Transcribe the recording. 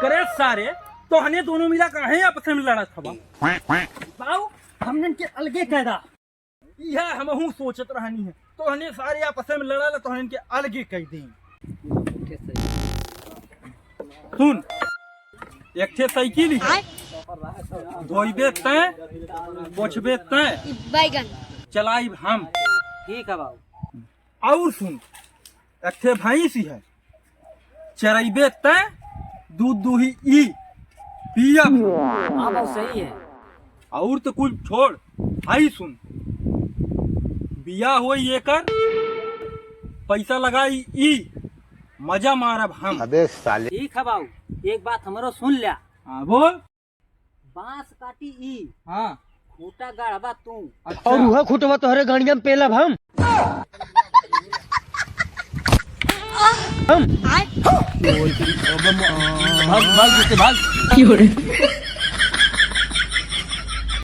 करे सारे तो हने दोनों मिला कहे आपस में लड़ा था बाऊ हमने के अलगे कैदा यह हमहू सोचत रहनी है तो हने सारे आपस में लड़ा तो हने के अलगे कह दें। सुन एक ठे साइकिल है धोइबे तै पोछबे तै बैगन चलाइब हम। ठीक है बाऊ। और सुन एक ठे भैंस है चरइबे तै दूध दूही ई पियब। हाँ बाऊ सही है। और तो कुछ छोड़ भाई सुन बिया हो एकर पैसा लगाई ई मजा मारब हम। अबे साले ठीक है बाऊ एक बात हमारो सुन लिया। हाँ बोल। बांस काटी ई हाँ खूटा गाड़बा तू अच्छा। और वह खुटवा तोहरे गाड़िया में पेलब हम भाग भाग भाग क्यों रे